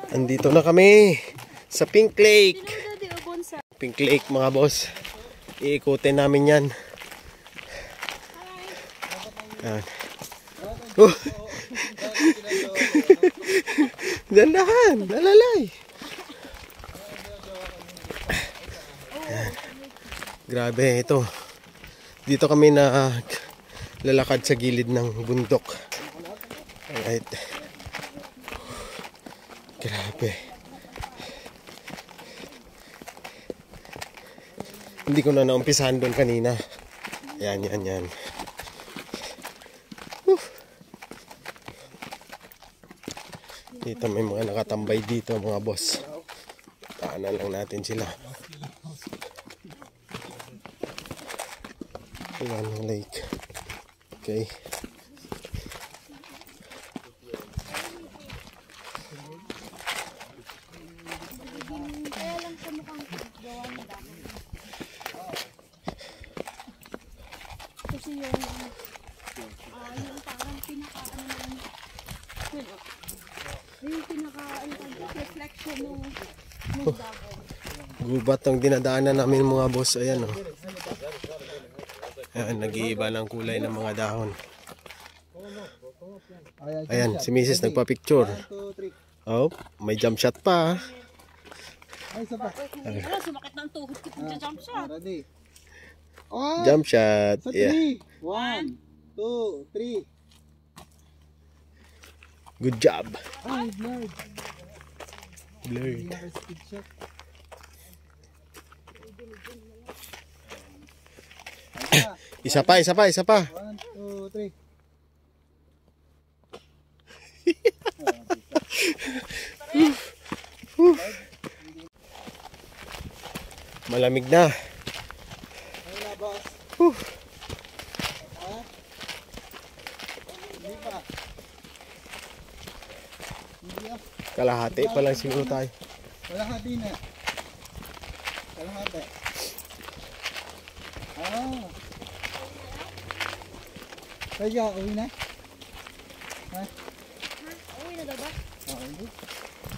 Andito na kami sa Pink Lake. Pink Lake mga boss. Iikutin namin yan. Yan. Dandahan, nalalay. Yan. Grabe ito. Dito kami na lalakad sa gilid ng bundok. Alright. Grabe. Hindi ko na naumpisahan doon kanina. Yan. Dito may mga nakatambay dito mga boss. Taanan lang natin sila. Ayan ang lake. Okay. Kasi yung parang reflection ng dagat. Gubat ang dinadaanan namin mga boss. Ayan o. Ayan, nag-iiba ng kulay ng mga dahon. Ayan, si Mrs. nagpa-picture. Oh, may jump shot pa. Sumakit ng tuhod ko pag jump shot. Jump shot. Yeah. 1, 2, 3. Good job. Ay, blurred. Blurred. Isa pa. 1, 2, 3. Malamig na. Kalahati pa lang siguro tayo. Kalahati na. Kalahati. Kaya uwi na? Ha? Uwi na daw ba?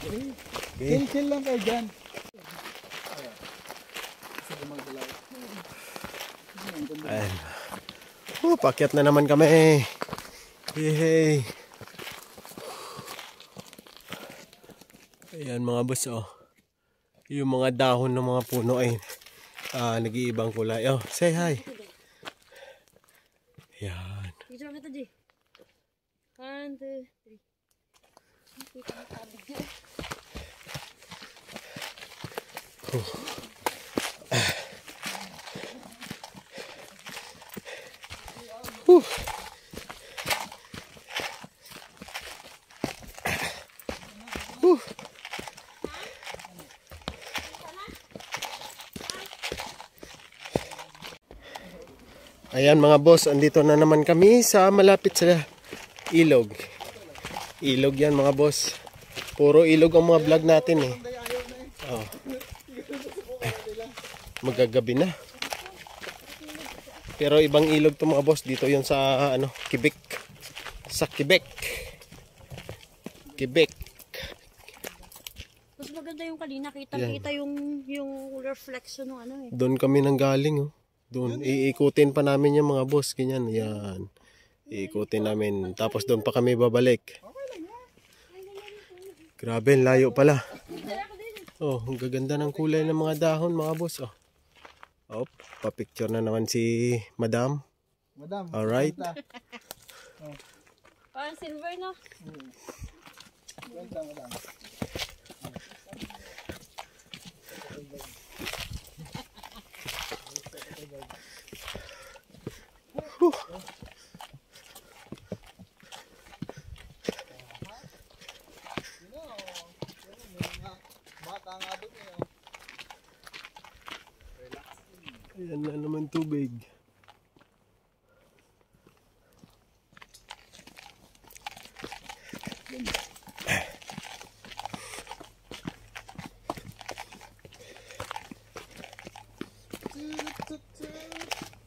Okay. Chill lang kayo dyan. Ayan. Pakyat na naman kami. Hey. Ayan mga boss oh. Yung mga dahon ng mga puno ay nag-iibang kulay. Oh, say hi. Ayan. Picture kita di. 1, 2, 3. Ayan mga boss, andito na naman kami sa malapit sa ilog. Ilog yan mga boss. Puro ilog ang mga vlog natin eh. Oh. Magagabi na. Pero ibang ilog to mga boss. Dito yun sa Quebec. Sa Quebec. Quebec. Mas maganda yung kanina. Kita yung reflection ng ano eh. Doon kami nanggaling oh. Doon, iikutin pa namin yung mga boss, ganyan, yan. Iikutin namin, tapos doon pa kami babalik. Grabe, layo pala. Oh, ang gaganda ng kulay ng mga dahon, mga boss, oh. Oh, pa-picture na naman si Madam. Alright. Parang silver no? Madam. Ayan na naman tubig.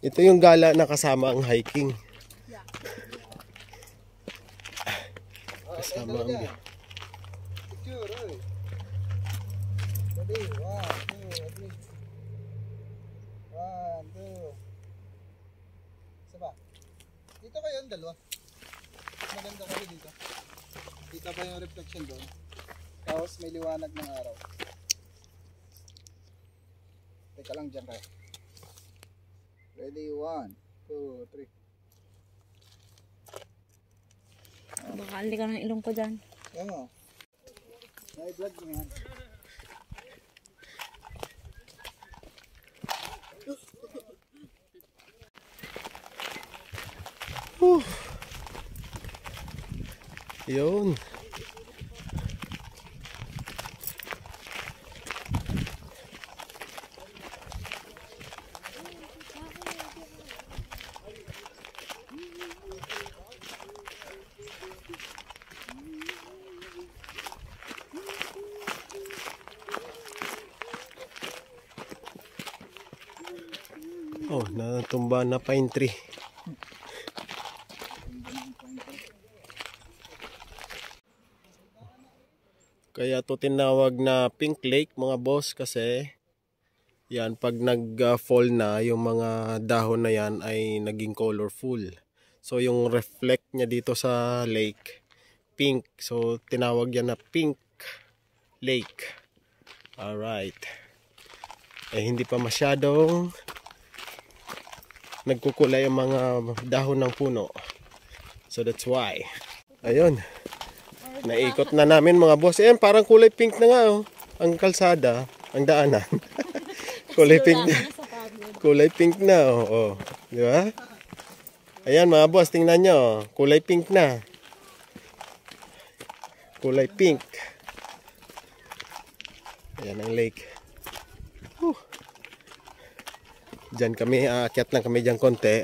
Ito yung gala na kasama ang hiking. Kasama ang picture, oy. Ready, 1, 2, 3. 1, 2. Isa ba? Dito kayo ang dalawa. Maganda kayo dito. Kita pa yung reflection doon. Tapos may liwanag ng araw. Teka lang dyan kayo. Ready, 1, 2, 3. Baka ali ka ng ilong ko dyan. Yan o. Na-vlog mo yan. Yun. Oh, natumba na pine tree. Kaya to tinawag na Pink Lake mga boss kasi yan pag nag-fall na yung mga dahon na yan ay naging colorful. So yung reflect niya dito sa lake pink. So tinawag yan na Pink Lake. Alright. Eh hindi pa masyadong nagkukulay ang mga dahon ng puno. So that's why. Ayun. Naikot na namin mga boss. Ayan, parang kulay pink na nga oh. Ang kalsada, ang daanan. Kulay pink na. Kulay pink na oh. Oh. Di ba? Ayan mga boss, tingnan nyo. Kulay pink na. Kulay pink. Ayan ang lake. Diyan kami, aakyat lang kami diyan konti.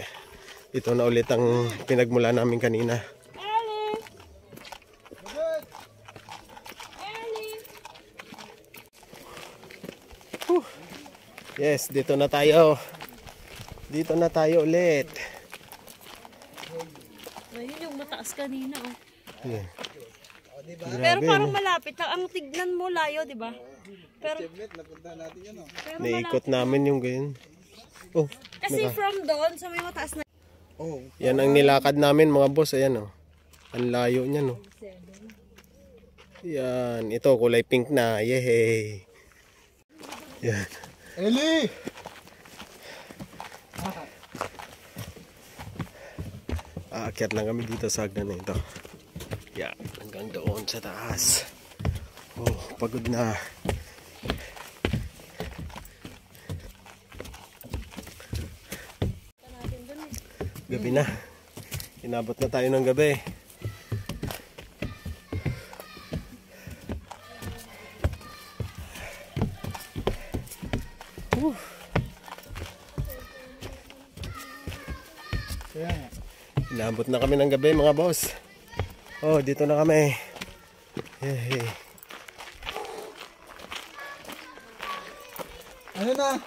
Ito na ulit ang pinagmula namin kanina. Yes, dito na tayo. Dito na tayo ulit. Ayun yung mataas kanina oh. Yeah. Pero Grabe, parang no? malapit lang. Ang tignan mo layo, di ba? Pero, Napunta natin yan o. pero Naikot namin yung ganyan. Oh, kasi from doon sa may mataas na. Oh. yan ang nilakad namin mga boss. Ayan oh. Ang layo niya no. Yan, ito kulay pink na. Yehey. Yan. Eli! Aakyat lang kami dito sa hagdan na ito. Yan, hanggang doon sa taas. Oh, pagod na. Gabi na. Inabot na tayo ng gabi. Inabot na kami ng gabi mga boss. Oh, dito na kami. Hey. Ano na?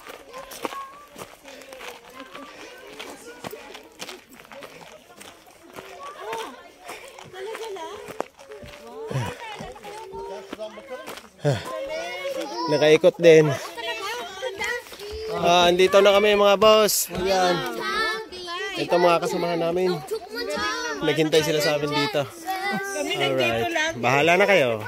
Nakaikot din. Andito na kami mga boss. Ayan. Ito mga kasamahan namin. Naghintay sila sa amin dito. Alright. Bahala na kayo.